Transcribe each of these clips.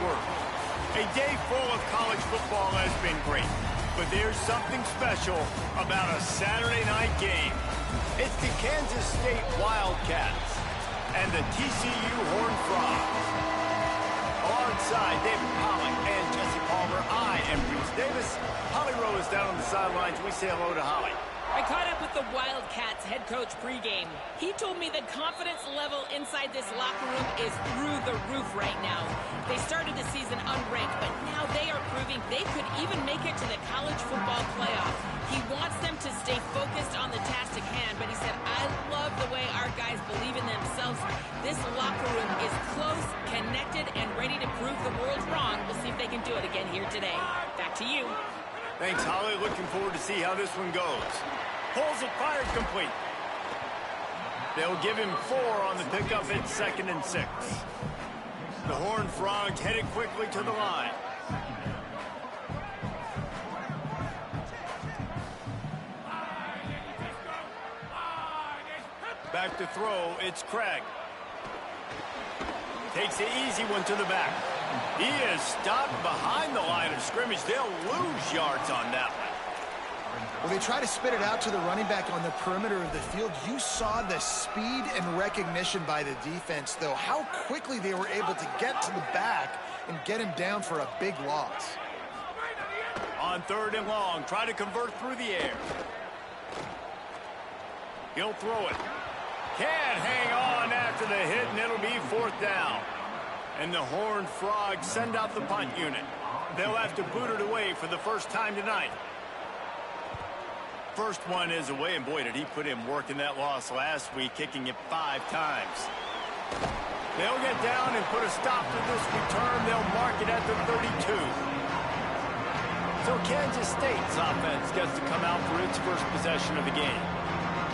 words. A day full of college football has been great, but there's something special about a Saturday night game. It's the Kansas State Wildcats and the TCU Horned Frogs. Alongside David Pollock and Jesse Palmer, I am Reese Davis. Holly Rowe is down on the sidelines. We say hello to Holly. I caught up with the Wildcats head coach pregame. He told me the confidence level inside this locker room is through the roof right now. They started the season unranked, but now they are proving they could even make it to the college football playoff. He wants them to stay focused on the task at hand, but he said, I love the way our guys believe in themselves. This locker room is close, connected, and ready to prove the world wrong. We'll see if they can do it again here today. Back to you. Thanks, Holly. Looking forward to see how this one goes. Pulls it, fired, complete. They'll give him 4 on the pickup at 2nd and 6. The Horned Frogs headed quickly to the line. Back to throw, it's Craig. Takes the easy one to the back. He is stopped behind the line of scrimmage. They'll lose yards on that one. Well, they try to spit it out to the running back on the perimeter of the field. You saw the speed and recognition by the defense, though, how quickly they were able to get to the back and get him down for a big loss. On 3rd and long, try to convert through the air. He'll throw it. Can't hang on after the hit, and it'll be 4th down. And the Horned Frogs send out the punt unit. They'll have to boot it away for the first time tonight. First one is away, and boy, did he put in work in that loss last week, kicking it 5 times. They'll get down and put a stop to this return. They'll mark it at the 32. So Kansas State's offense gets to come out for its first possession of the game.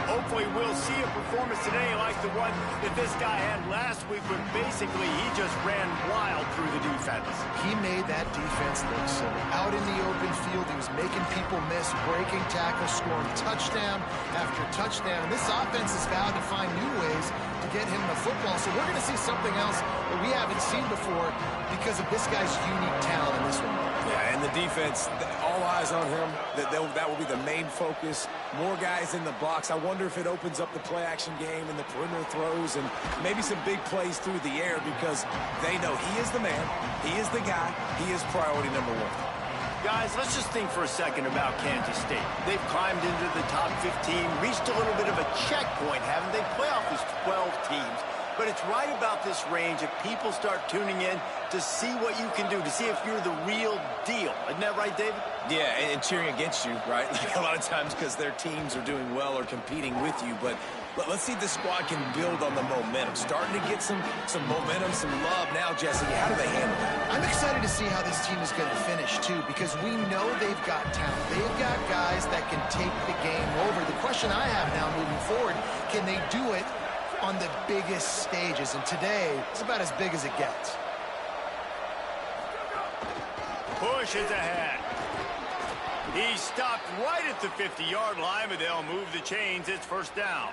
Hopefully we'll see a performance today like the one that this guy had last week, when basically he just ran wild through the defense. He made that defense look silly. Out in the open field, he was making people miss, breaking tackles, scoring touchdown after touchdown. And this offense has vowed to find new ways to get him the football. So we're going to see something else that we haven't seen before because of this guy's unique talent in this one. Yeah, and the defense, all eyes on him. That will be the main focus. More guys in the box. I wonder if it opens up the play-action game and the perimeter throws and maybe some big plays through the air, because they know he is the man, he is the guy, he is priority number 1. Guys, let's just think for a second about Kansas State. They've climbed into the top 15, reached a little bit of a checkpoint, haven't they? Playoff is 12 teams. But it's right about this range that people start tuning in to see what you can do, to see if you're the real deal. Isn't that right, David? Yeah, and cheering against you, right? Like a lot of times because their teams are doing well or competing with you. But let's see if the squad can build on the momentum. Starting to get some momentum, some love now, Jesse. How do they handle it? I'm excited to see how this team is going to finish, too, because we know they've got talent. They've got guys that can take the game over. The question I have now moving forward, can they do it on the biggest stages? And today, it's about as big as it gets. Pushes ahead. He stopped right at the 50-yard line, but they'll move the chains. It's 1st down.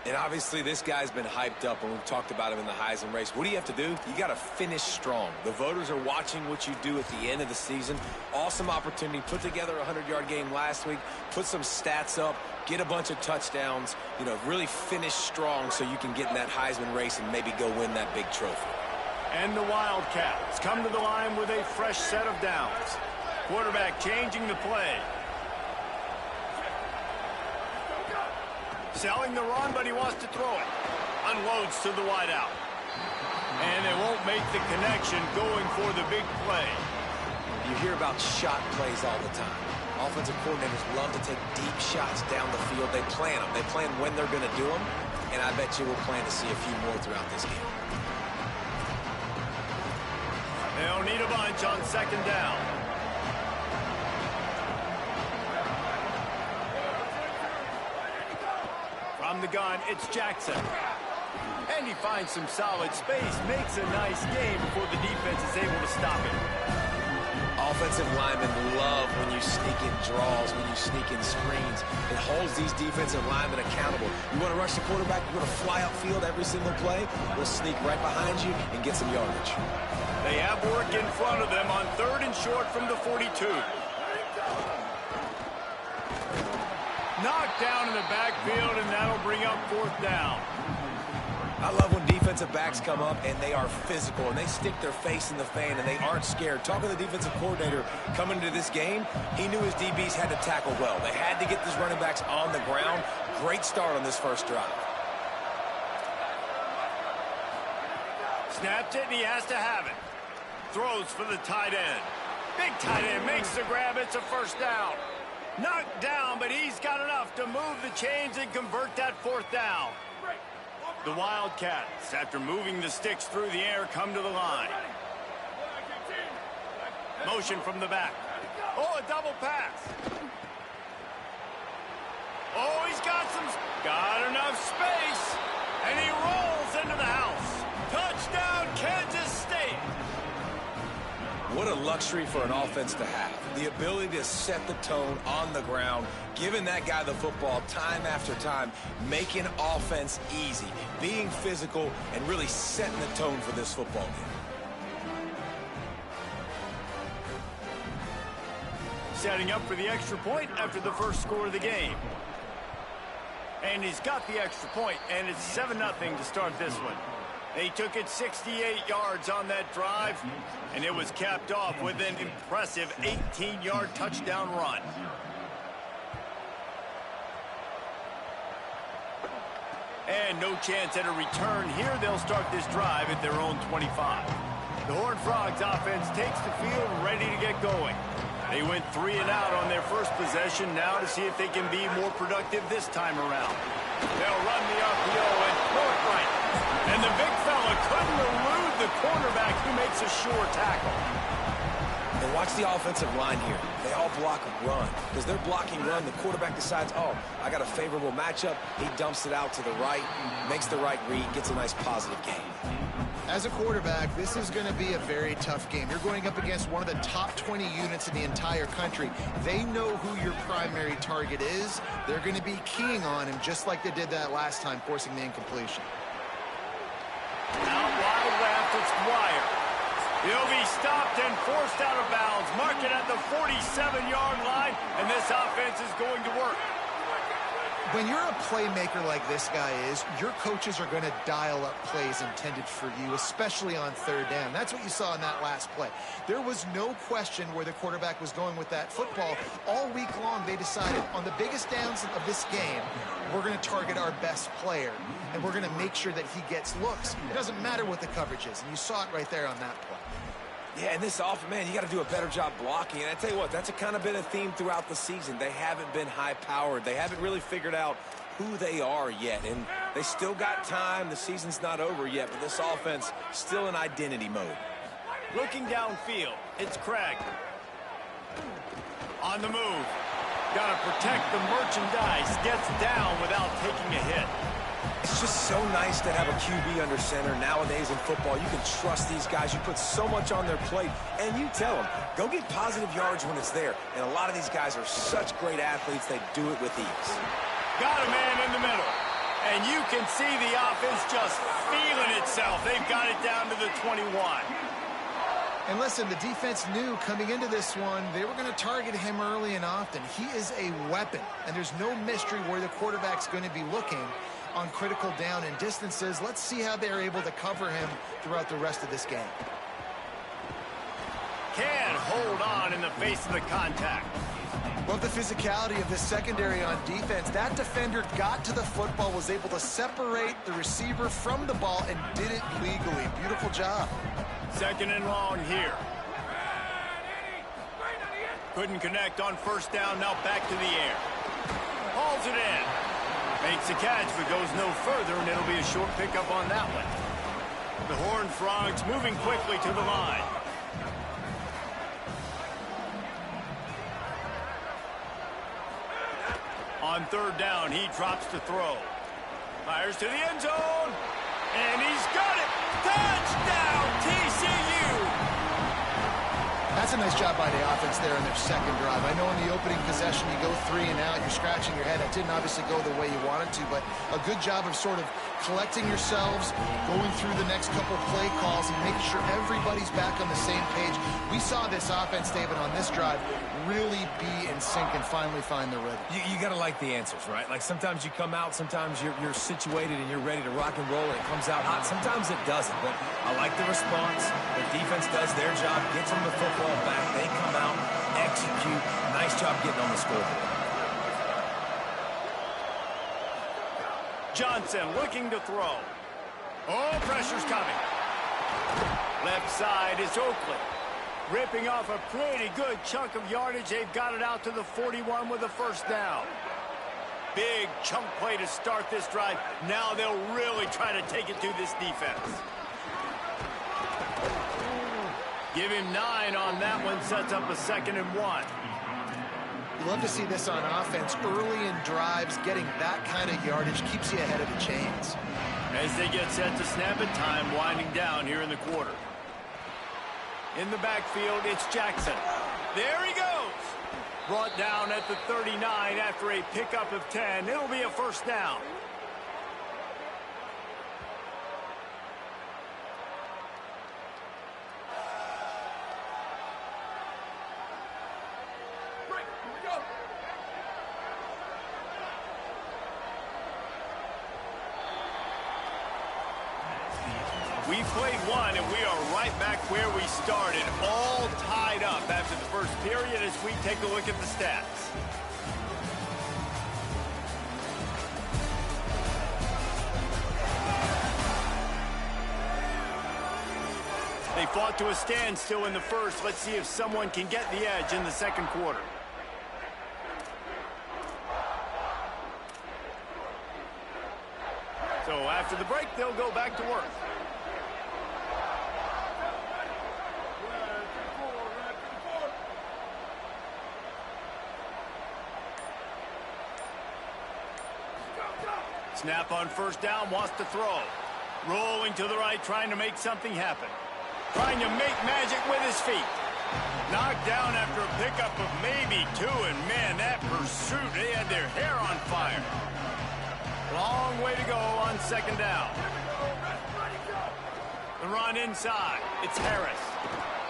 And obviously this guy's been hyped up, and we've talked about him in the Heisman race. What do you have to do? You got to finish strong. The voters are watching what you do at the end of the season. Awesome opportunity. Put together a 100-yard game last week. Put some stats up. Get a bunch of touchdowns. You know, really finish strong so you can get in that Heisman race and maybe go win that big trophy. And the Wildcats come to the line with a fresh set of downs. Quarterback changing the play. Selling the run, but he wants to throw it. Unloads to the wideout. And they won't make the connection going for the big play. You hear about shot plays all the time. Offensive coordinators love to take deep shots down the field. They plan them. They plan when they're going to do them. And I bet you we'll plan to see a few more throughout this game. They'll need a bunch on 2nd down. From the gun, it's Jackson. And he finds some solid space, makes a nice game before the defense is able to stop him. Offensive linemen love when you sneak in draws, when you sneak in screens. It holds these defensive linemen accountable. You want to rush the quarterback, you want to fly upfield every single play, we'll sneak right behind you and get some yardage. They work in front of them on 3rd and short from the 42. Knocked down in the backfield, and that'll bring up 4th down. I love when defensive backs come up and they are physical and they stick their face in the fan and they aren't scared. Talking to the defensive coordinator coming into this game, he knew his DBs had to tackle well. They had to get these running backs on the ground. Great start on this first drive. Snapped it, and he has to have it. Throws for the tight end. Big tight end makes the grab. It's a 1st down. Knocked down, but he's got enough to move the chains and convert that 4th down. The Wildcats, after moving the sticks through the air, come to the line. Motion from the back. Oh, a double pass. Oh, he's got enough space, and he rolls into the house. Touchdown, Kansas State. What a luxury for an offense to have. The ability to set the tone on the ground, giving that guy the football time after time, making offense easy, being physical, and really setting the tone for this football game. Setting up for the extra point after the first score of the game. And he's got the extra point, and it's 7-0 to start this one. They took it 68 yards on that drive, and it was capped off with an impressive 18-yard touchdown run. And no chance at a return here. They'll start this drive at their own 25. The Horned Frogs offense takes the field ready to get going. They went 3 and out on their first possession, now to see if they can be more productive this time around. They'll run the RPO and throw it right. And the big fella couldn't elude the cornerback who makes a sure tackle. And watch the offensive line here. They all block run. Because they're blocking run, the quarterback decides, oh, I got a favorable matchup. He dumps it out to the right, makes the right read, gets a nice positive gain. As a quarterback, this is going to be a very tough game. You're going up against one of the top 20 units in the entire country. They know who your primary target is. They're going to be keying on him just like they did that last time, forcing the incompletion. Out wide left, it's Dwyer. He'll be stopped and forced out of bounds. Mark it at the 47-yard line, and this offense is going to work. When you're a playmaker like this guy is, your coaches are going to dial up plays intended for you, especially on 3rd down. That's what you saw in that last play. There was no question where the quarterback was going with that football. All week long, they decided on the biggest downs of this game, we're going to target our best player, and we're going to make sure that he gets looks. It doesn't matter what the coverage is, and you saw it right there on that play. Yeah, and this offense, man, you got to do a better job blocking. And I tell you what, that's kind of been a theme throughout the season. They haven't been high-powered. They haven't really figured out who they are yet. And they still got time. The season's not over yet, but this offense still in identity mode. Looking downfield, it's Craig. On the move. Got to protect the merchandise. Gets down without taking a hit. It's just so nice to have a QB under center. Nowadays in football, you can trust these guys. You put so much on their plate, and you tell them, go get positive yards when it's there. And a lot of these guys are such great athletes, they do it with ease. Got a man in the middle. And you can see the offense just feeling itself. They've got it down to the 21. And listen, the defense knew coming into this one, they were going to target him early and often. He is a weapon, and there's no mystery where the quarterback's going to be looking on critical down and distances. Let's see how they're able to cover him throughout the rest of this game. Can't hold on in the face of the contact. Love the physicality of the secondary on defense. That defender got to the football, was able to separate the receiver from the ball, and did it legally. Beautiful job. 2nd and long here. Couldn't connect on 1st down, now back to the air. Hauls it in. Makes a catch, but goes no further, and it'll be a short pickup on that one. The Horned Frogs moving quickly to the line. On 3rd down, he drops to throw. Fires to the end zone, and he's got it. Touchdown, TCU! That's That's a nice job by the offense there in their second drive. I know in the opening possession you go 3 and out, you're scratching your head. It didn't obviously go the way you wanted to, but a good job of sort of collecting yourselves, going through the next couple play calls, and making sure everybody's back on the same page. We saw this offense, David, on this drive really be in sync and finally find the rhythm. You got to like the answers, right? Like sometimes you come out, sometimes you're situated and you're ready to rock and roll and it comes out hot. Sometimes it doesn't, but I like the response. The defense does their job, gets them the football back. They come out, execute. Nice job getting on the scoreboard. Johnson looking to throw. Oh, pressure's coming. Left side is Oakley. Ripping off a pretty good chunk of yardage. They've got it out to the 41 with a first down. Big chunk play to start this drive. Now they'll really try to take it to this defense. Give him 9 on that one. Sets up a 2nd and 1. You love to see this on offense. Early in drives, getting that kind of yardage keeps you ahead of the chains. As they get set to snap it, time winding down here in the quarter. In the backfield, it's Jackson. There he goes. Brought down at the 39 after a pickup of 10. It'll be a first down. We played one, and we are right back where we started, all tied up after the first period as we take a look at the stats. They fought to a standstill in the first. Let's see if someone can get the edge in the second quarter. So after the break, they'll go back to work. Snap on first down, wants to throw. Rolling to the right, trying to make something happen. Trying to make magic with his feet. Knocked down after a pickup of maybe 2, and man, that pursuit, they had their hair on fire. Long way to go on second down. The run inside, it's Harris.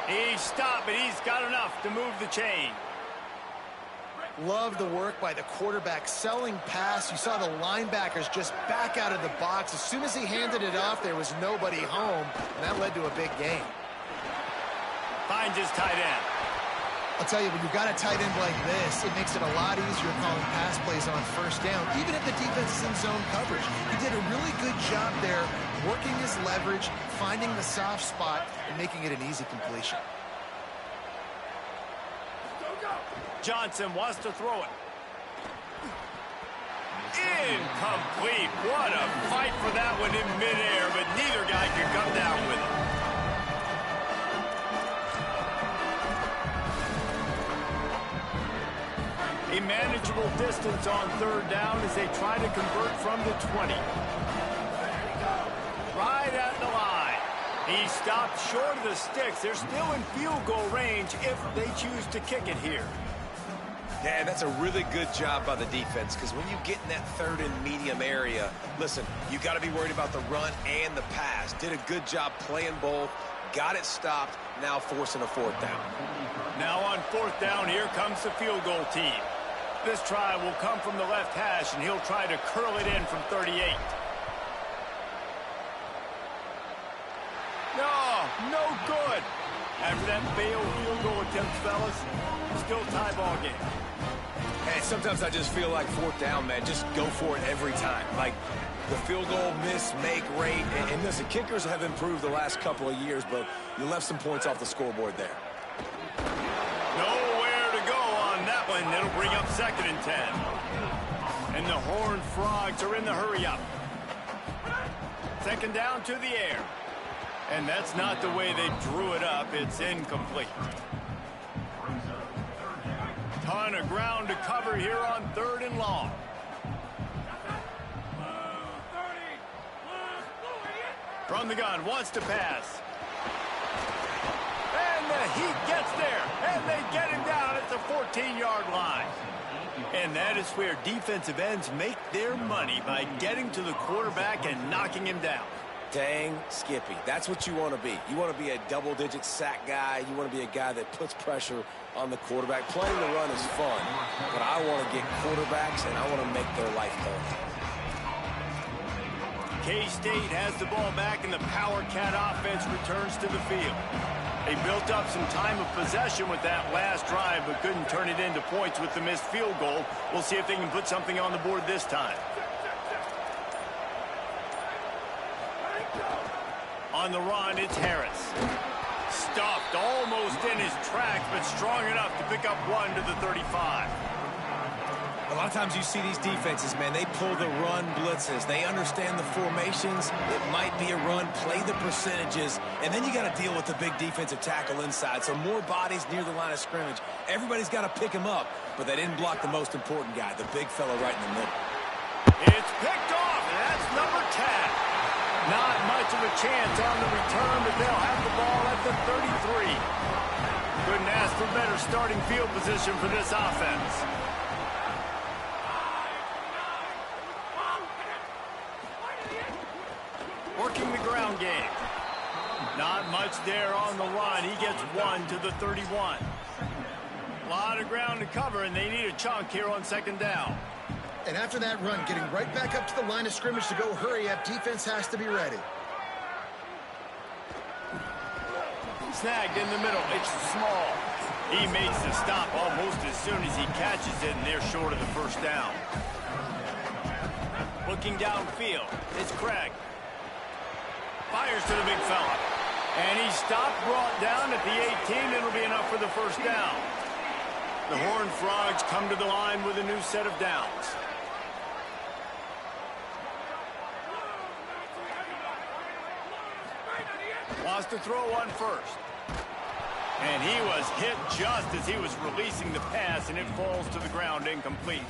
He's stopped, but he's got enough to move the chain. Love the work by the quarterback, selling pass. You saw the linebackers just back out of the box. As soon as he handed it off, there was nobody home, and that led to a big gain. Finds his tight end. I'll tell you, when you've got a tight end like this, it makes it a lot easier calling pass plays on first down, even if the defense is in zone coverage. He did a really good job there, working his leverage, finding the soft spot, and making it an easy completion. Johnson wants to throw it. Incomplete. What a fight for that one in midair, but neither guy could come down with it. A manageable distance on third down as they try to convert from the 20. Right at the line. He stopped short of the sticks. They're still in field goal range if they choose to kick it here. Yeah, that's a really good job by the defense, because when you get in that third and medium area, listen, you got to be worried about the run and the pass. Did a good job playing both, got it stopped, now forcing a fourth down. Now on fourth down, here comes the field goal team. This try will come from the left hash, and he'll try to curl it in from 38. No good. After that failed field goal attempt, fellas, still tie ball game. Hey, sometimes I just feel like fourth down, man. Just go for it every time. Like the field goal miss, make rate. And listen, kickers have improved the last couple of years, but you left some points off the scoreboard there. Nowhere to go on that one. It'll bring up 2nd and 10. And the Horned Frogs are in the hurry-up. 2nd down to the air. And that's not the way they drew it up. It's incomplete. Ton of ground to cover here on 3rd and long. From the gun, wants to pass. And the Heat gets It's there, and they get him down at the 14-yard line. And that is where defensive ends make their money, by getting to the quarterback and knocking him down. Dang, Skippy. That's what you want to be. You want to be a double-digit sack guy. You want to be a guy that puts pressure on the quarterback. Playing the run is fun, but I want to get quarterbacks, and I want to make their life tough. K-State has the ball back, and the Power Cat offense returns to the field. They built up some time of possession with that last drive, but couldn't turn it into points with the missed field goal. We'll see if they can put something on the board this time. On the run, it's Harris. Stuffed almost in his tracks, but strong enough to pick up one to the 35. A lot of times you see these defenses, man, they pull the run blitzes. They understand the formations. It might be a run, play the percentages, and then you got to deal with the big defensive tackle inside. So more bodies near the line of scrimmage. Everybody's got to pick him up, but they didn't block the most important guy, the big fella right in the middle. It's picked off, and that's number 10. Not much of a chance on the return, but they'll have the ball at the 33. Couldn't ask for better starting field position for this offense. Working the ground game. Not much there on the run. He gets one to the 31. A lot of ground to cover, and they need a chunk here on second down. And after that run, getting right back up to the line of scrimmage to go hurry up, defense has to be ready. Snagged in the middle. It's small. He makes the stop almost as soon as he catches it, and they're short of the first down. Looking downfield, it's Craig. Fires to the big fella. And he stopped, brought down at the 18. It'll be enough for the first down. The Horned Frogs come to the line with a new set of downs. Wants to throw on first. And he was hit just as he was releasing the pass, and it falls to the ground incomplete.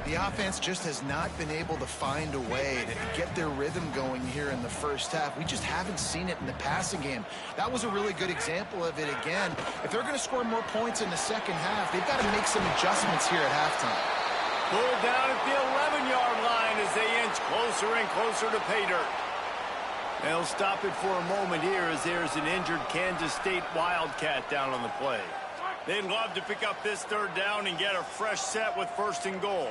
The offense just has not been able to find a way to get their rhythm going here in the first half. We just haven't seen it in the passing game. That was a really good example of it again. If they're going to score more points in the second half, they've got to make some adjustments here at halftime. Pulled down at the 11-yard line as they inch closer and closer to pay dirt. They'll stop it for a moment here as there's an injured Kansas State Wildcat down on the play. They'd love to pick up this third down and get a fresh set with first and goal.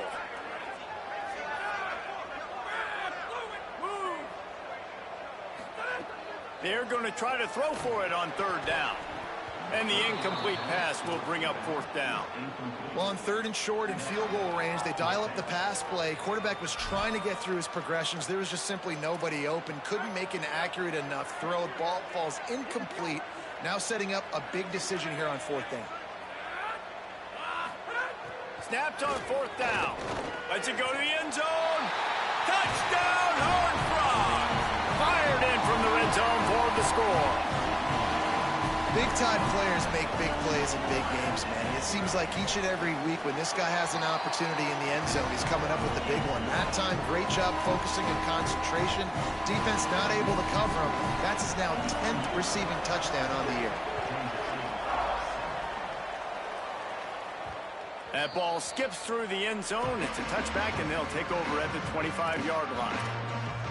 They're going to try to throw for it on third down. And the incomplete pass will bring up fourth down. Well, on third and short in field goal range, they dial up the pass play. Quarterback was trying to get through his progressions. There was just simply nobody open. Couldn't make an accurate enough throw. Ball falls incomplete. Now setting up a big decision here on fourth down. Snapped on fourth down. Lets it go to the end zone. Touchdown, Horned Frogs. Fired in from the red zone for the score. Big-time players make big plays in big games, man. It seems like each and every week when this guy has an opportunity in the end zone, he's coming up with the big one. That time, great job focusing and concentration. Defense not able to cover him. That's his now 10th receiving touchdown on the year. That ball skips through the end zone. It's a touchback, and they'll take over at the 25-yard line.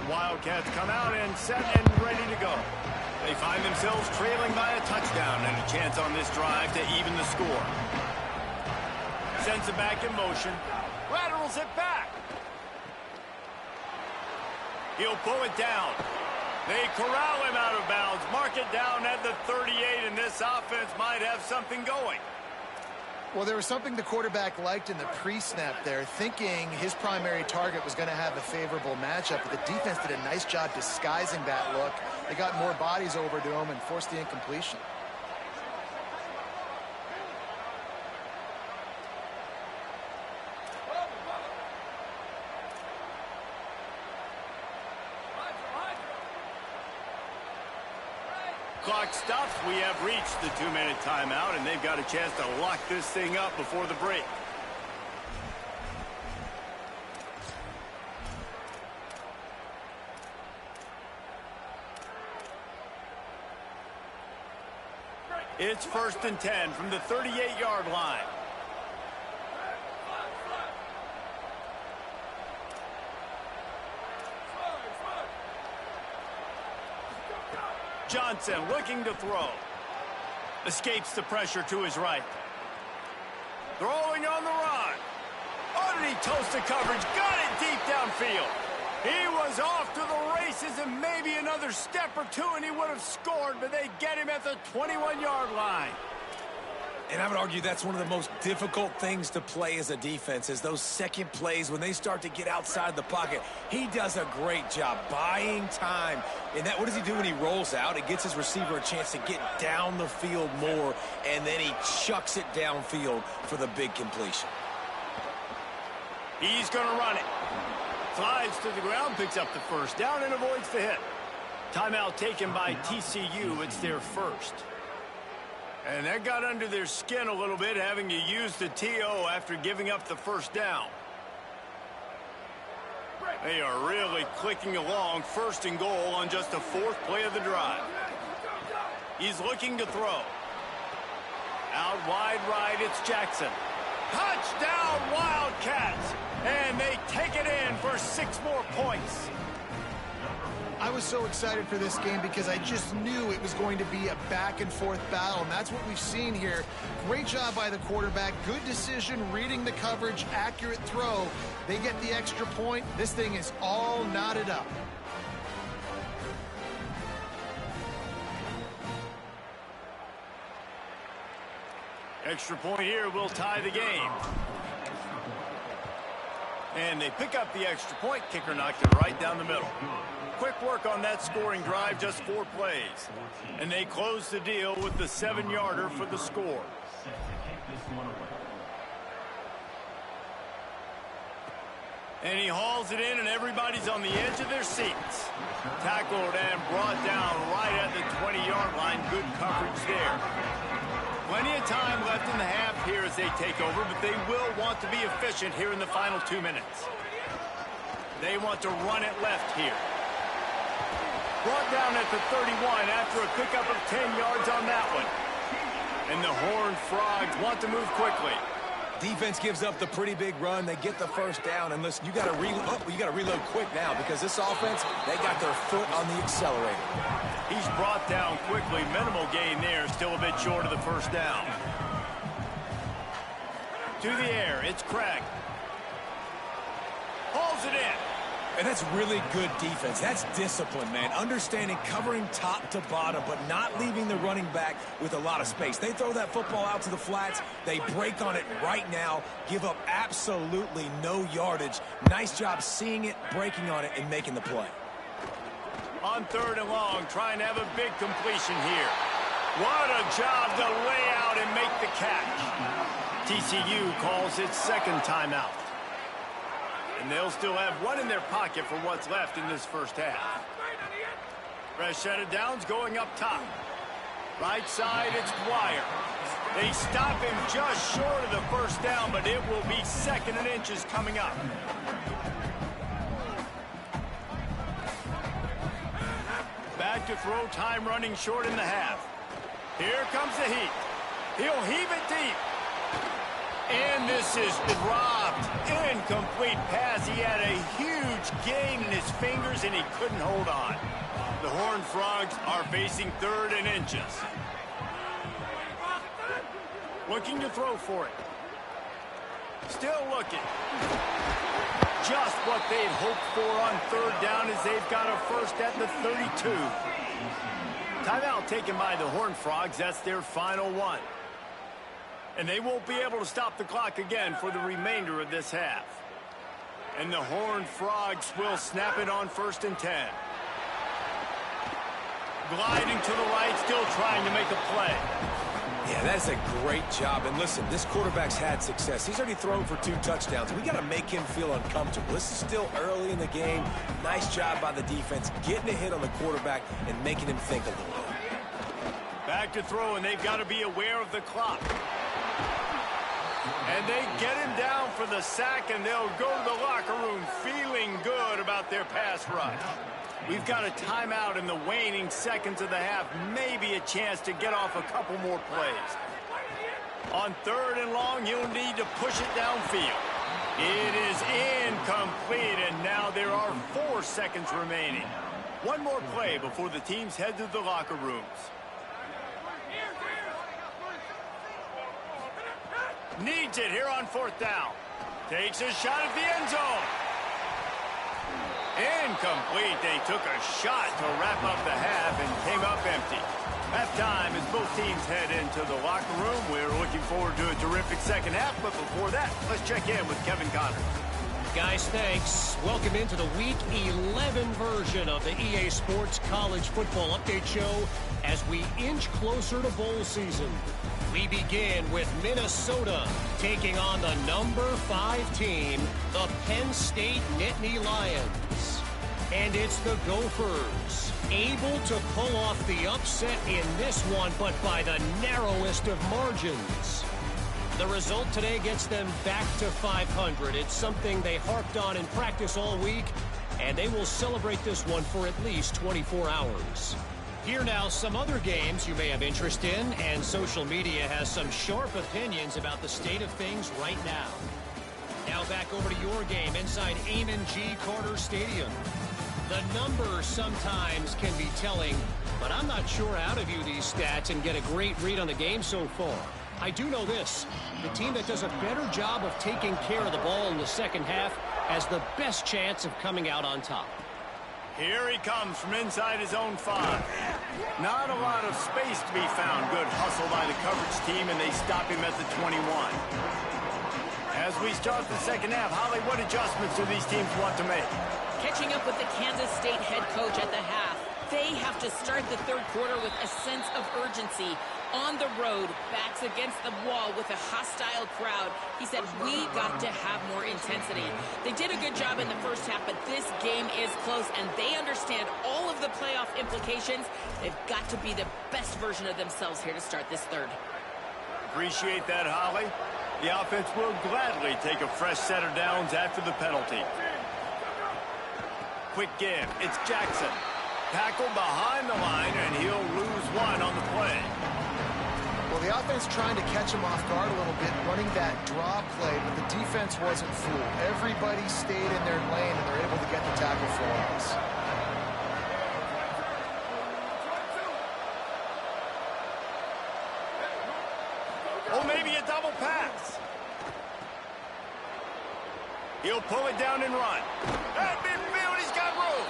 Wildcats come out and set and ready to go. They find themselves trailing by a touchdown and a chance on this drive to even the score. Sends it back in motion. Laterals it back. He'll pull it down. They corral him out of bounds. Mark it down at the 38, and this offense might have something going. Well, there was something the quarterback liked in the pre-snap there, thinking his primary target was going to have a favorable matchup, but the defense did a nice job disguising that look. They got more bodies over to him and forced the incompletion. Clock stops. We have reached the 2-minute timeout, and they've got a chance to lock this thing up before the break. It's 1st and 10 from the 38-yard line. Johnson looking to throw. Escapes the pressure to his right. Throwing on the run. Oh, did he toast the coverage? Got it deep downfield. He was off to the races and maybe another step or two and he would have scored, but they get him at the 21-yard line. And I would argue that's one of the most difficult things to play as a defense is those second plays when they start to get outside the pocket. He does a great job buying time. And what does he do when he rolls out? It gets his receiver a chance to get down the field more, and then he chucks it downfield for the big completion. He's going to run it. Slides to the ground, picks up the first down, and avoids the hit. Timeout taken by TCU. It's their first. And that got under their skin a little bit, having to use the TO after giving up the first down. They are really clicking along, 1st and goal on just the 4th play of the drive. He's looking to throw. Out wide right, it's Jackson. Touchdown, Wildcats! And they take it in for 6 more points. I was so excited for this game because I just knew it was going to be a back-and-forth battle, and that's what we've seen here. Great job by the quarterback. Good decision, reading the coverage, accurate throw. They get the extra point. This thing is all knotted up. Extra point here will tie the game. And they pick up the extra point. Kicker knocked it right down the middle. Quick work on that scoring drive, just 4 plays. And they close the deal with the 7-yarder for the score. And he hauls it in, and everybody's on the edge of their seats. Tackled and brought down right at the 20-yard line. Good coverage there. Plenty of time left in the half here as they take over, but they will want to be efficient here in the final 2 minutes. They want to run it left here. Brought down at the 31 after a pickup of 10 yards on that one. And the Horned Frogs want to move quickly. Defense gives up the pretty big run. They get the first down. And listen, you got to reload quick now because this offense, they got their foot on the accelerator. He's brought down quickly. Minimal gain there. Still a bit short of the first down. To the air. It's Craig. Hauls it in. And that's really good defense. That's discipline, man. Understanding covering top to bottom, but not leaving the running back with a lot of space. They throw that football out to the flats. They break on it right now, give up absolutely no yardage. Nice job seeing it, breaking on it, and making the play. On 3rd and long, trying to have a big completion here. What a job to lay out and make the catch. TCU calls its 2nd timeout. And they'll still have 1 in their pocket for what's left in this first half. Fresh set of downs going up top. Right side, it's Dwyer. They stop him just short of the first down, but it will be 2nd and inches coming up. Back to throw, time running short in the half. Here comes the heat. He'll heave it deep. And this is dropped. Incomplete pass. He had a huge gain in his fingers, and he couldn't hold on. The Horned Frogs are facing 3rd and inches. Looking to throw for it. Still looking. Just what they'd hoped for on 3rd down as they've got a first at the 32. Timeout taken by the Horned Frogs. That's their final one. And they won't be able to stop the clock again for the remainder of this half. And the Horned Frogs will snap it on 1st and 10. Gliding to the right, still trying to make a play. Yeah, that's a great job. And listen, this quarterback's had success. He's already thrown for 2 touchdowns. We got to make him feel uncomfortable. This is still early in the game. Nice job by the defense, getting a hit on the quarterback and making him think a little bit. Back to throw, and they've got to be aware of the clock. And they get him down for the sack, and they'll go to the locker room feeling good about their pass rush. We've got a timeout in the waning seconds of the half. Maybe a chance to get off a couple more plays. On 3rd and long, you'll need to push it downfield. It is incomplete, and now there are 4 seconds remaining. One more play before the teams head to the locker rooms. Needs it here on 4th down. Takes a shot at the end zone. Incomplete. They took a shot to wrap up the half and came up empty. Halftime as both teams head into the locker room. We're looking forward to a terrific second half, but before that, let's check in with Kevin Connors. Guys, thanks. Welcome into the Week 11 version of the EA Sports College Football Update Show as we inch closer to bowl season. We begin with Minnesota taking on the number 5 team, the Penn State Nittany Lions. And it's the Gophers, able to pull off the upset in this one, but by the narrowest of margins. The result today gets them back to 500. It's something they harped on in practice all week, and they will celebrate this one for at least 24 hours. Here now, some other games you may have interest in, and social media has some sharp opinions about the state of things right now. Now back over to your game inside Amon G. Carter Stadium. The numbers sometimes can be telling, but I'm not sure how to view these stats and get a great read on the game so far. I do know this. The team that does a better job of taking care of the ball in the second half has the best chance of coming out on top. Here he comes from inside his own 5. Not a lot of space to be found. Good hustle by the coverage team, and they stop him at the 21. As we start the second half, Holly, what adjustments do these teams want to make? Catching up with the Kansas State head coach at the half. They have to start the 3rd quarter with a sense of urgency. On the road, backs against the wall with a hostile crowd. He said, we got to have more intensity. They did a good job in the first half, but this game is close, and they understand all of the playoff implications. They've got to be the best version of themselves here to start this 3rd. Appreciate that, Holly. The offense will gladly take a fresh set of downs after the penalty. Quick give. It's Jackson. Tackled behind the line, and he'll lose 1 on the play. Well, the offense trying to catch him off guard a little bit, running that draw play, but the defense wasn't fooled. Everybody stayed in their lane, and they're able to get the tackle for loss. Oh, maybe a double pass. He'll pull it down and run. At midfield, he's got room.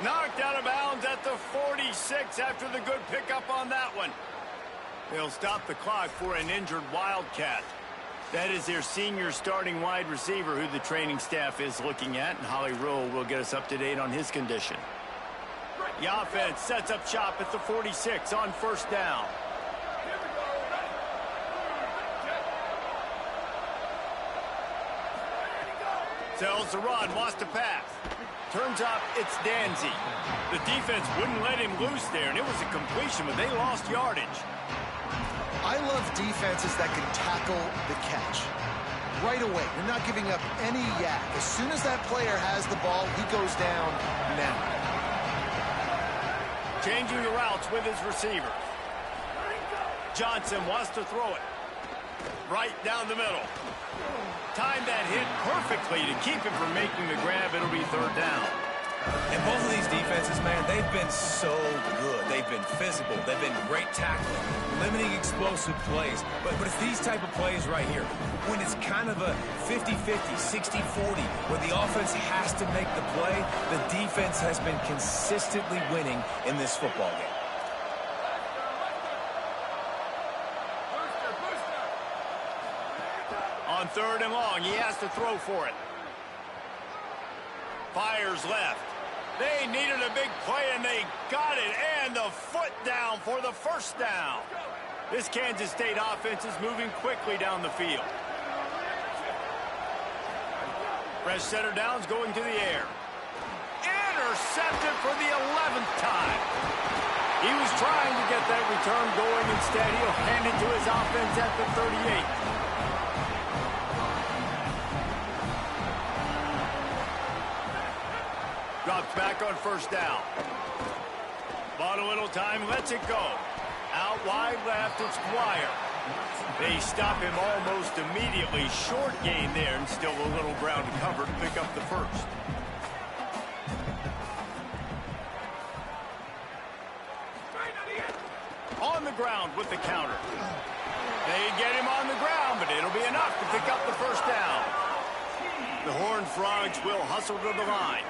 Knocked out of bounds at the 46 after the good pickup on that one. They'll stop the clock for an injured Wildcat. That is their senior starting wide receiver who the training staff is looking at, and Holly Rowe will get us up to date on his condition. The offense sets up shop at the 46 on 1st down. Sells the run, wants to pass. Turns up, it's Danzy. The defense wouldn't let him loose there, and it was a completion, but they lost yardage. I love defenses that can tackle the catch. Right away, you're not giving up any yak. As soon as that player has the ball, he goes down now. Changing the routes with his receiver. Johnson wants to throw it. Right down the middle. Timed that hit perfectly to keep him from making the grab. It'll be 3rd down. And both of these defenses, man, they've been so good. They've been physical. They've been great tackling, limiting explosive plays. But it's these type of plays right here, when it's kind of a 50-50, 60-40, where the offense has to make the play, the defense has been consistently winning in this football game. On 3rd and long, he has to throw for it. Fires left. They needed a big play, and they got it. And the foot down for the 1st down. This Kansas State offense is moving quickly down the field. Fresh set of downs going to the air. Intercepted for the 11th time. He was trying to get that return going. Instead, he'll hand it to his offense at the 38. Drop back on first down. Bought a little time, lets it go. Out wide left, it's Dwyer. They stop him almost immediately. Short gain there, and still a little ground to cover to pick up the first. On the ground with the counter. They get him on the ground, but it'll be enough to pick up the first down. The Horned Frogs will hustle to the line.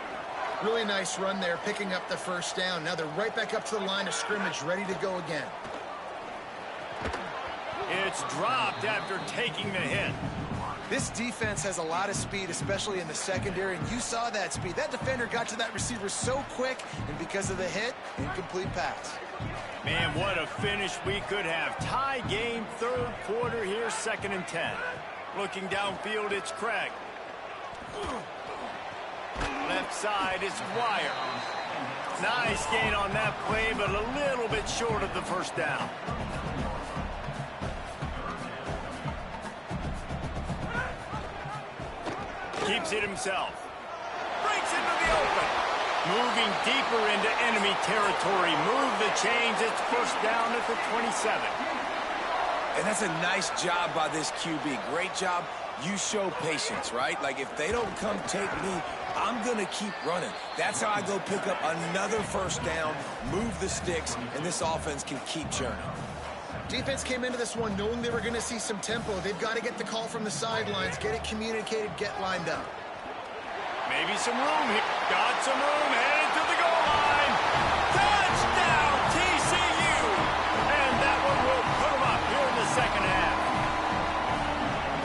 Really nice run there, picking up the first down. Now they're right back up to the line of scrimmage, ready to go again. It's dropped after taking the hit. This defense has a lot of speed, especially in the secondary, and you saw that speed. That defender got to that receiver so quick, and because of the hit, incomplete pass. Man, what a finish we could have. Tie game, third quarter here, 2nd and 10. Looking downfield, it's Craig. Left side, it's Dwyer. Nice gain on that play, but a little bit short of the first down. Keeps it himself. Breaks into the open. Moving deeper into enemy territory. Move the chains. It's first down at the 27. And that's a nice job by this QB. Great job. You show patience, right? Like, if they don't come take me, I'm going to keep running. That's how I go pick up another first down, move the sticks, and this offense can keep churning. Defense came into this one knowing they were going to see some tempo. They've got to get the call from the sidelines, get it communicated, get lined up. Maybe some room here. Got some room, headed to the goal line. Touchdown, TCU! And that one will put them up here in the second half.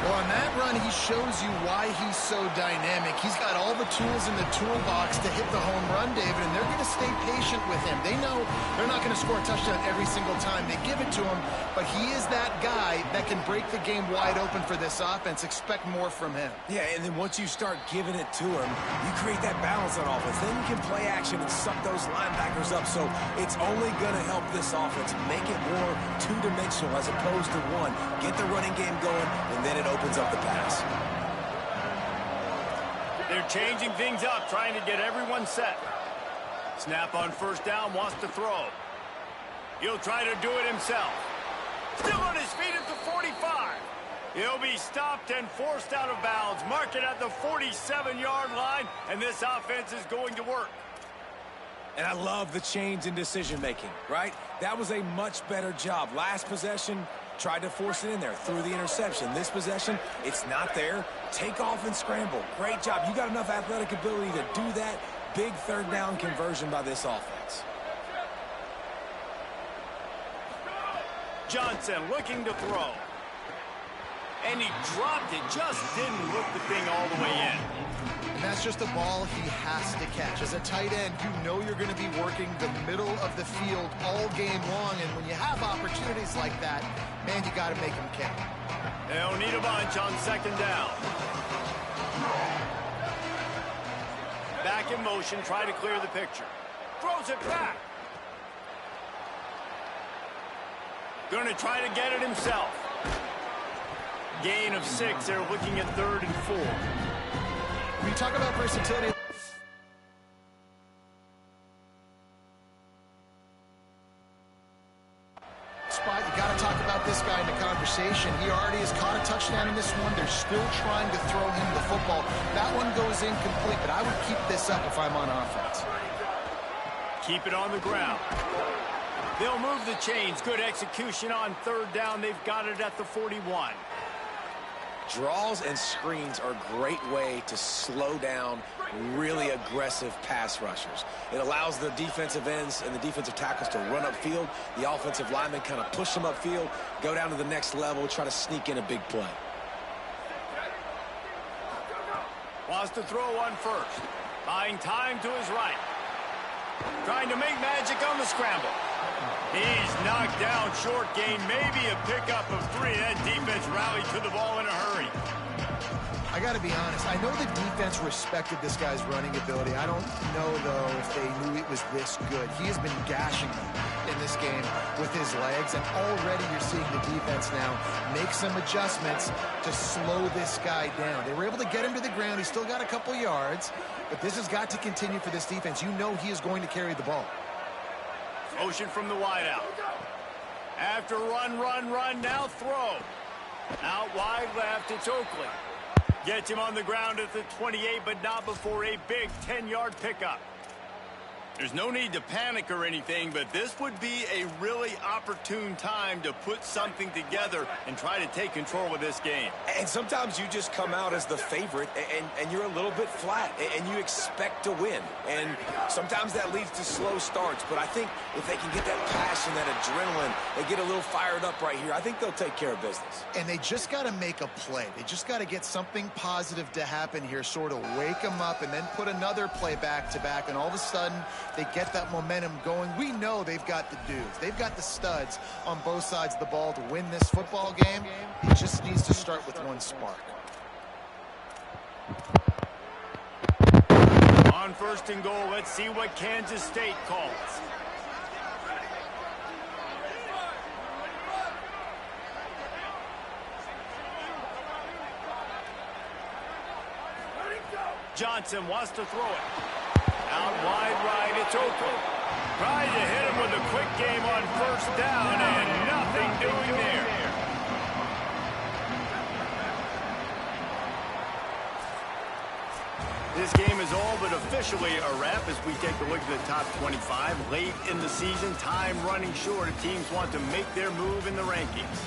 Well, on that run, he shows you why he's so dynamic. He's got all the tools in the toolbox to hit the home run, David, and they're going to stay patient with him. They know they're not going to score a touchdown every single time they give it to him, but he is that guy that can break the game wide open for this offense. Expect more from him. Yeah, and then once you start giving it to him, you create that balance on offense. Then you can play action and suck those linebackers up, so it's only going to help this offense make it more two-dimensional as opposed to one. Get the running game going, and then it opens up the pass. They're changing things up, trying to get everyone set. Snap on first down, wants to throw. He'll try to do it himself. Still on his feet at the 45. He'll be stopped and forced out of bounds. Mark it at the 47-yard line, and this offense is going to work. And I love the change in decision-making, right? That was a much better job. Last possession, tried to force it in there, threw the interception. This possession, it's not there. Take off and scramble. Great job. You got enough athletic ability to do that. Big third down conversion by this offense. Johnson looking to throw. And he dropped it. Just didn't look the thing all the way in. And that's just a ball he has to catch. As a tight end, you know you're going to be working the middle of the field all game long, and when you have opportunities like that, man, you got to make them count. They'll need a bunch on second down. Back in motion, try to clear the picture. Throws it back. Going to try to get it himself. Gain of 6. They're looking at 3rd and 4. When you talk about versatility, spot, you got to talk about this guy in the conversation. He already has caught a touchdown in this one. They're still trying to throw him the football. That one goes incomplete, but I would keep this up if I'm on offense. Keep it on the ground. They'll move the chains. Good execution on 3rd down. They've got it at the 41. Draws and screens are a great way to slow down really aggressive pass rushers. It allows the defensive ends and the defensive tackles to run upfield. The offensive linemen kind of push them upfield, go down to the next level, try to sneak in a big play. Wants to throw on first. Buying time to his right. Trying to make magic on the scramble. He's knocked down, short gain, maybe a pickup of 3. That defense rallied to the ball in a hurry. I got to be honest. I know the defense respected this guy's running ability. I don't know, though, if they knew it was this good. He has been gashing them in this game with his legs, and already you're seeing the defense now make some adjustments to slow this guy down. They were able to get him to the ground. He's still got a couple yards, but this has got to continue for this defense. You know he is going to carry the ball. Motion from the wideout. After run, now throw. Out wide left, it's Oakley. Gets him on the ground at the 28, but not before a big 10-yard pickup. There's no need to panic or anything, but this would be a really opportune time to put something together and try to take control of this game. And sometimes you just come out as the favorite, and you're a little bit flat, and you expect to win. And sometimes that leads to slow starts, but I think if they can get that passion, that adrenaline, they get a little fired up right here, I think they'll take care of business. And they just got to make a play. They just got to get something positive to happen here, sort of wake them up, and then put another play back-to-back, and all of a sudden, they get that momentum going. We know they've got the dudes. They've got the studs on both sides of the ball to win this football game. It just needs to start with one spark. On 1st and goal, let's see what Kansas State calls. Johnson wants to throw it. Out wide right, it's Oakley. Trying to hit him with a quick game on 1st down, and nothing doing there. This game is all but officially a wrap as we take a look at the top 25. Late in the season, time running short. Teams want to make their move in the rankings.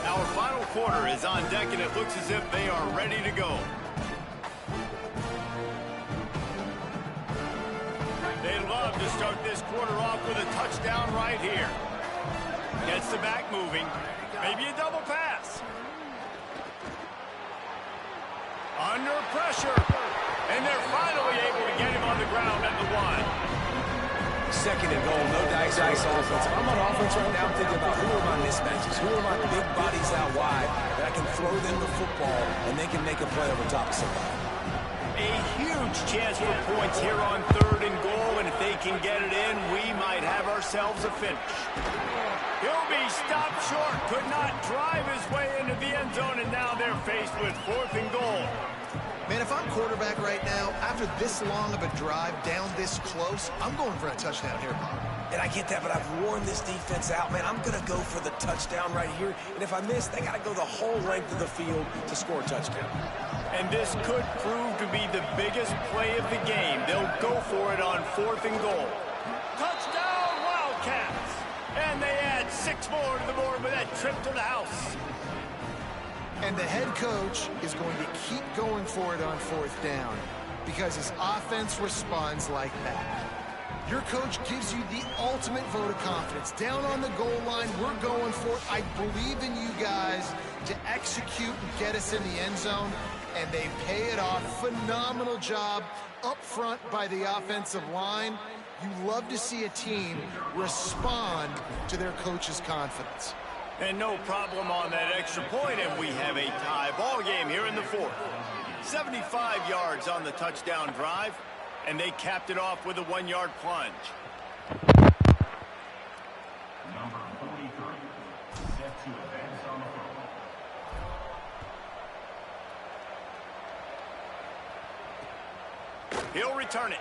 Our final quarter is on deck, and it looks as if they are ready to go. They'd love to start this quarter off with a touchdown right here. Gets the back moving. Maybe a double pass. Under pressure. And they're finally able to get him on the ground at the 1. 2nd and goal, no dice offense. I'm on offense right now thinking about who are my mismatches, who are my big bodies out wide that I can throw them the football and they can make a play over top of somebody. A huge chance for points here on 3rd and goal, and if they can get it in, we might have ourselves a finish. He'll be stopped short, could not drive his way into the end zone, and now they're faced with 4th and goal. Man, if I'm quarterback right now, after this long of a drive down this close, I'm going for a touchdown here, Bob. And I get that, but I've worn this defense out, man. I'm going to go for the touchdown right here. And if I miss, they got to go the whole length of the field to score a touchdown. And this could prove to be the biggest play of the game. They'll go for it on 4th and goal. Touchdown, Wildcats! And they add 6 more to the board with that trip to the house. And the head coach is going to keep going for it on 4th down because his offense responds like that. Your coach gives you the ultimate vote of confidence. Down on the goal line, we're going for it. I believe in you guys to execute and get us in the end zone, and they pay it off. Phenomenal job up front by the offensive line. You love to see a team respond to their coach's confidence. And no problem on that extra point, and we have a tie ball game here in the 4th. 75 yards on the touchdown drive, and they capped it off with a 1-yard plunge. Number 43, set to advance on the field. He'll return it.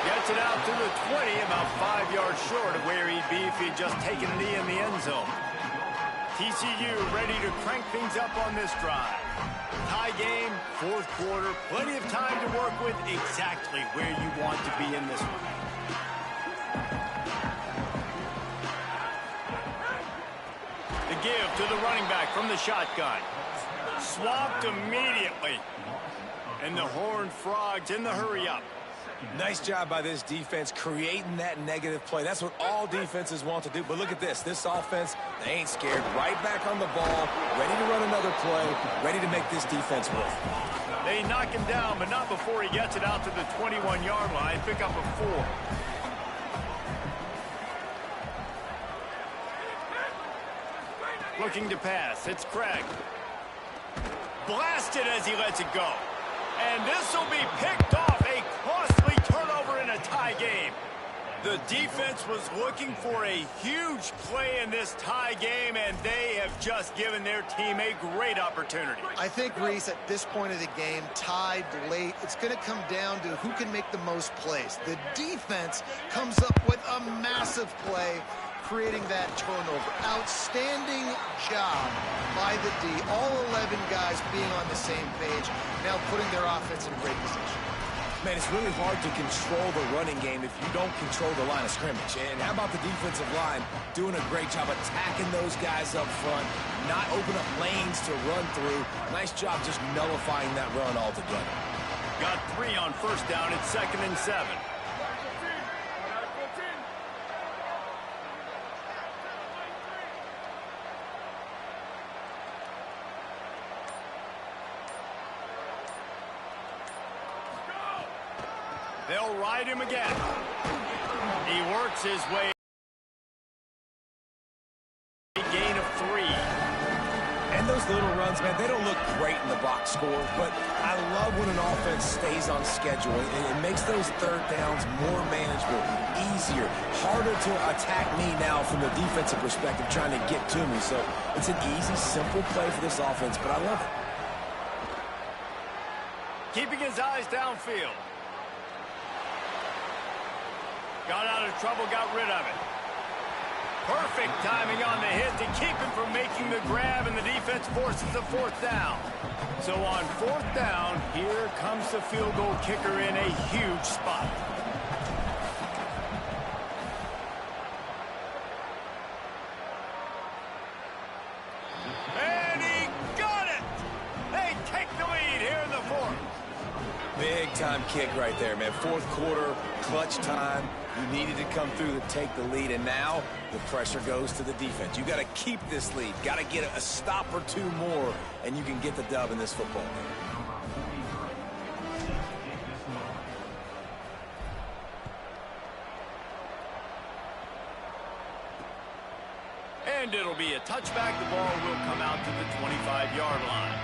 Gets it out to the 20, about 5 yards short of where he'd be if he'd just taken a knee in the end zone. TCU ready to crank things up on this drive. Tie game, 4th quarter, plenty of time to work with, exactly where you want to be in this one. The give to the running back from the shotgun. Swamped immediately. And the Horned Frogs in the hurry-up. Nice job by this defense creating that negative play. That's what all defenses want to do. But look at this. This offense, they ain't scared. Right back on the ball, ready to run another play, ready to make this defense work. They knock him down, but not before he gets it out to the 21-yard line. Pick up a 4. Looking to pass. It's Craig. Blasted as he lets it go. And this will be picked off. A costly turnover in a tie game. The defense was looking for a huge play in this tie game, and they have just given their team a great opportunity. I think, Reese, at this point of the game, tied late, it's going to come down to who can make the most plays. The defense comes up with a massive play, creating that turnover. Outstanding job by the D. All 11 guys being on the same page, now putting their offense in great position. Man, it's really hard to control the running game if you don't control the line of scrimmage. And how about the defensive line doing a great job attacking those guys up front, not open up lanes to run through. Nice job just nullifying that run altogether. Got 3 on first down. It's 2nd and 7. They'll ride him again. He works his way. Gain of 3. And those little runs, man, they don't look great in the box score, but I love when an offense stays on schedule. It makes those third downs more manageable, easier, harder to attack me now from the defensive perspective trying to get to me. So it's an easy, simple play for this offense, but I love it. Keeping his eyes downfield. Got out of trouble, got rid of it. Perfect timing on the hit to keep him from making the grab, and the defense forces the 4th down. So on 4th down, here comes the field goal kicker in a huge spot. And he got it! They take the lead here in the 4th. Big-time kick right there, man. 4th quarter, clutch time. You needed to come through to take the lead, and now the pressure goes to the defense. You got to keep this lead. Got to get a stop or 2 more, and you can get the dub in this football game. And it'll be a touchback. The ball will come out to the 25-yard line.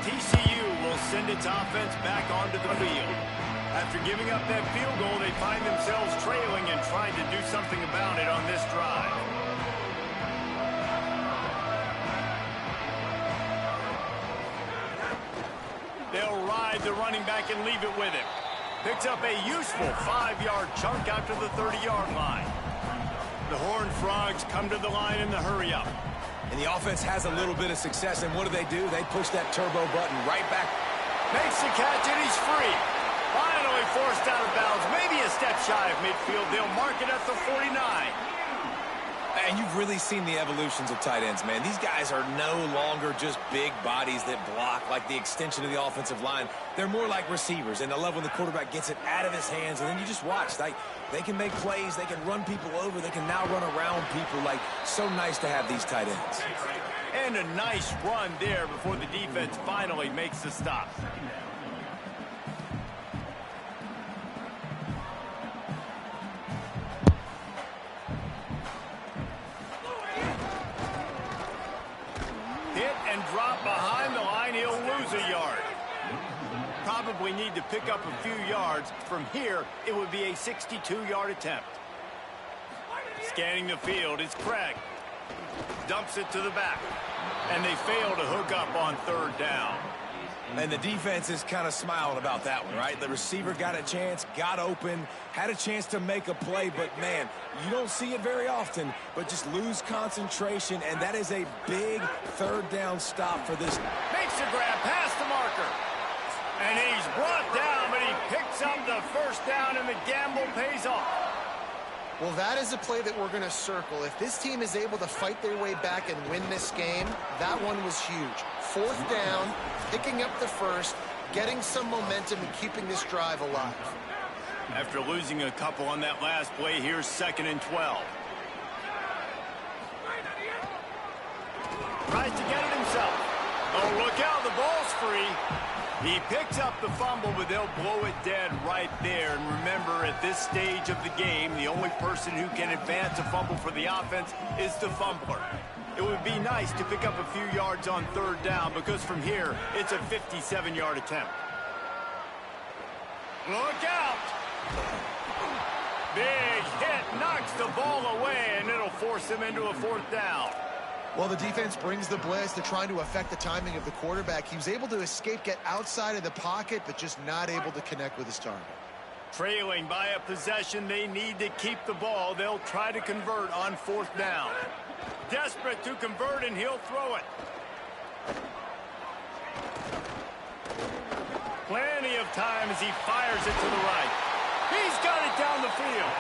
TCU will send its offense back onto the field. After giving up that field goal, they find themselves trailing and trying to do something about it on this drive. They'll ride the running back and leave it with him. Picks up a useful 5-yard chunk out to the 30-yard line. The Horned Frogs come to the line in the hurry-up. And the offense has a little bit of success, and what do? They push that turbo button right back. Makes the catch, and he's free. Finally forced out of bounds, maybe a step shy of midfield. They'll mark it at the 49. And you've really seen the evolutions of tight ends, man. These guys are no longer just big bodies that block like the extension of the offensive line. They're more like receivers, and I love when the quarterback gets it out of his hands, and then you just watch. They can make plays. They can run people over. They can now run around people. So nice to have these tight ends. And a nice run there before the defense finally makes the stop. Hit and drop behind the line. He'll lose a yard. Probably need to pick up a few yards. From here, it would be a 62-yard attempt. Scanning the field is Craig. Dumps it to the back. And they fail to hook up on 3rd down. And the defense is kind of smiling about that one, right? The receiver got a chance, got open, had a chance to make a play, but, man, you don't see it very often, but just lose concentration, and that is a big 3rd down stop for this. Makes the grab past the marker. And he's brought down, but he picks up the 1st down, and the gamble pays off. Well, that is a play that we're going to circle. If this team is able to fight their way back and win this game, that one was huge. 4th down, picking up the 1st, getting some momentum and keeping this drive alive. After losing a couple on that last play, here's 2nd and 12. Tries to get it himself. Oh, look out, the ball's free. He picks up the fumble, but they'll blow it dead right there. And remember, at this stage of the game, the only person who can advance a fumble for the offense is the fumbler. It would be nice to pick up a few yards on third down because from here, it's a 57-yard attempt. Look out! Big hit, knocks the ball away, and it'll force him into a fourth down. Well, the defense brings the blitz. They're trying to affect the timing of the quarterback. He was able to escape, get outside of the pocket, but just not able to connect with his target. Trailing by a possession, they need to keep the ball. They'll try to convert on fourth down. Desperate to convert, and he'll throw it. Plenty of time as he fires it to the right. He's got it down the field.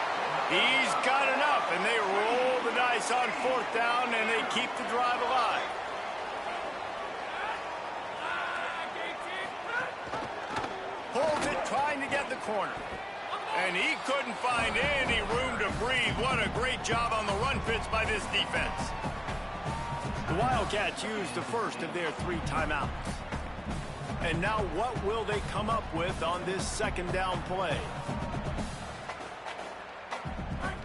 He's got enough, and they roll the dice on fourth down, and they keep the drive alive. Holds it, trying to get the corner. And he couldn't find any room to breathe. What a great job on the run fits by this defense. The Wildcats used the first of their 3 timeouts. And now what will they come up with on this second down play?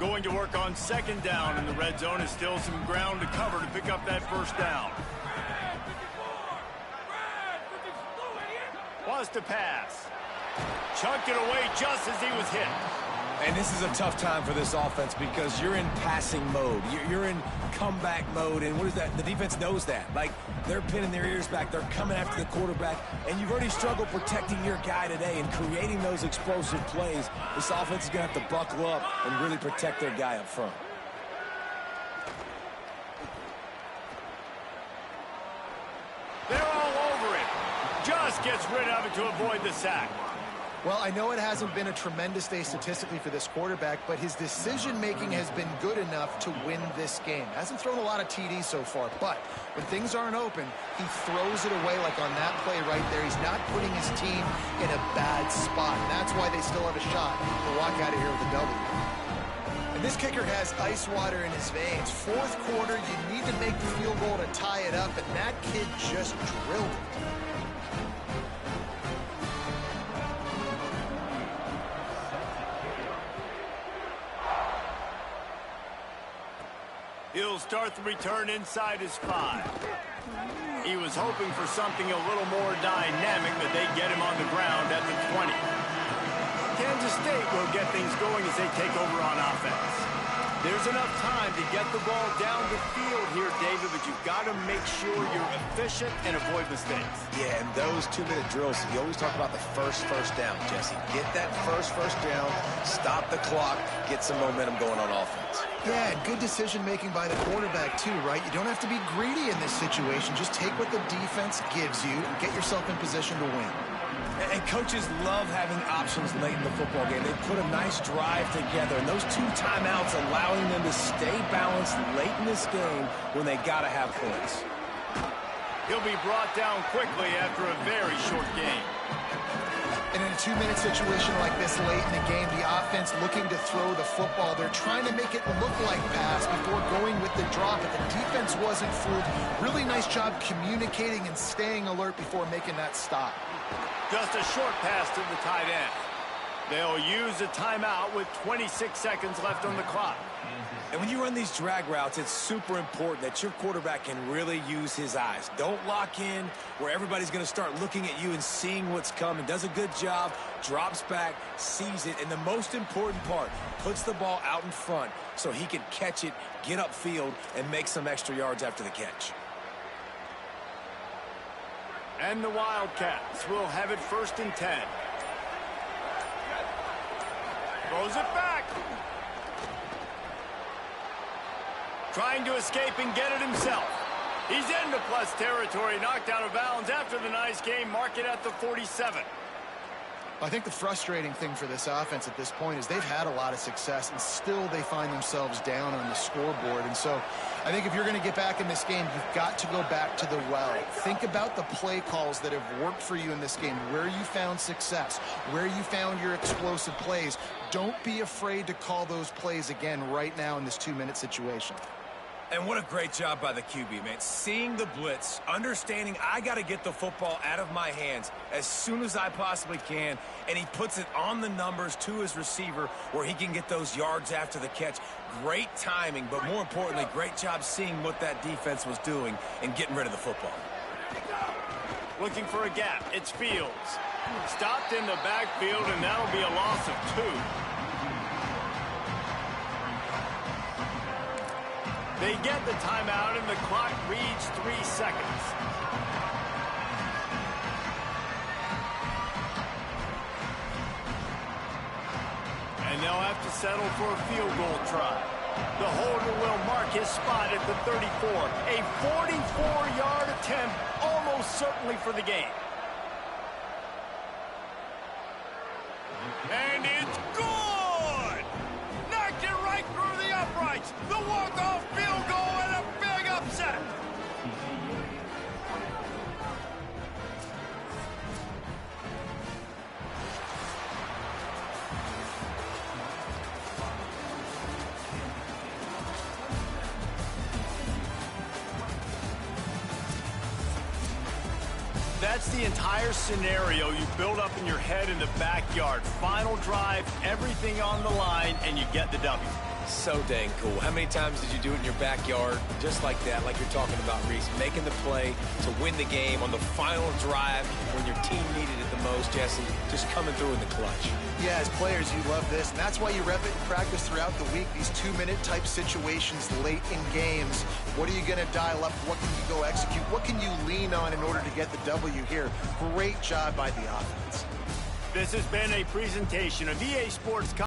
Going to work on second down, and the red zone is still some ground to cover to pick up that first down. Wants to pass. Chunked it away just as he was hit. And this is a tough time for this offense because you're in passing mode. You're in comeback mode, and what is that? The defense knows that. Like, they're pinning their ears back. They're coming after the quarterback, and you've already struggled protecting your guy today and creating those explosive plays. This offense is going to have to buckle up and really protect their guy up front. They're all over it. Just gets rid of it to avoid the sack. Well, I know it hasn't been a tremendous day statistically for this quarterback, but his decision-making has been good enough to win this game. Hasn't thrown a lot of TDs so far, but when things aren't open, he throws it away like on that play right there. He's not putting his team in a bad spot, and that's why they still have a shot to walk out of here with a W. And this kicker has ice water in his veins. Fourth quarter, you need to make the field goal to tie it up, and that kid just drilled it. He'll start the return inside his 5. He was hoping for something a little more dynamic, but they get him on the ground at the 20. Kansas State will get things going as they take over on offense. There's enough time to get the ball down the field here, David, but you've got to make sure you're efficient and avoid mistakes. Yeah, and those 2-minute drills, you always talk about the first down, Jesse. Get that first down, stop the clock, get some momentum going on offense. Yeah, and good decision-making by the quarterback, too, right? You don't have to be greedy in this situation. Just take what the defense gives you and get yourself in position to win. And coaches love having options late in the football game. They put a nice drive together, and those 2 timeouts allowing them to stay balanced late in this game when they got to have points. He'll be brought down quickly after a very short game. And in a 2-minute situation like this late in the game, the offense looking to throw the football. They're trying to make it look like pass before going with the drop, but the defense wasn't fooled. Really nice job communicating and staying alert before making that stop. Just a short pass to the tight end. They'll use a timeout with 26 seconds left on the clock. And when you run these drag routes, it's super important that your quarterback can really use his eyes. Don't lock in where everybody's going to start looking at you and seeing what's coming. Does a good job, drops back, sees it, and the most important part, puts the ball out in front so he can catch it, get upfield, and make some extra yards after the catch. And the Wildcats will have it 1st and 10. Throws it back. Trying to escape and get it himself. He's into plus territory, knocked out of bounds after the nice game. Mark it at the 47. I think the frustrating thing for this offense at this point is they've had a lot of success, and still they find themselves down on the scoreboard. And so I think if you're going to get back in this game, you've got to go back to the well. Think about the play calls that have worked for you in this game, where you found success, where you found your explosive plays. Don't be afraid to call those plays again right now in this 2-minute situation. And what a great job by the QB, man. Seeing the blitz, understanding I got to get the football out of my hands as soon as I possibly can, and he puts it on the numbers to his receiver where he can get those yards after the catch. Great timing, but more importantly, great job seeing what that defense was doing and getting rid of the football. Looking for a gap. It's Fields. Stopped in the backfield, and that'll be a loss of 2. They get the timeout, and the clock reads 3 seconds. And they'll have to settle for a field goal try. The holder will mark his spot at the 34. A 44-yard attempt, almost certainly for the game. And it's good! Knocked it right through the uprights. The walk-off field goal and a big upset. That's the entire scenario you build up in your head in the backyard. Final drive, everything on the line, and you get the W. So dang cool. How many times did you do it in your backyard just like that, like you're talking about, Reese? Making the play to win the game on the final drive when your team needed it the most, Jesse. Just coming through in the clutch. Yeah, as players, you love this, and that's why you rep it in practice throughout the week, these 2-minute type situations late in games. What are you going to dial up? What can you go execute? What can you lean on in order to get the W here? Great job by the offense. This has been a presentation of EA Sports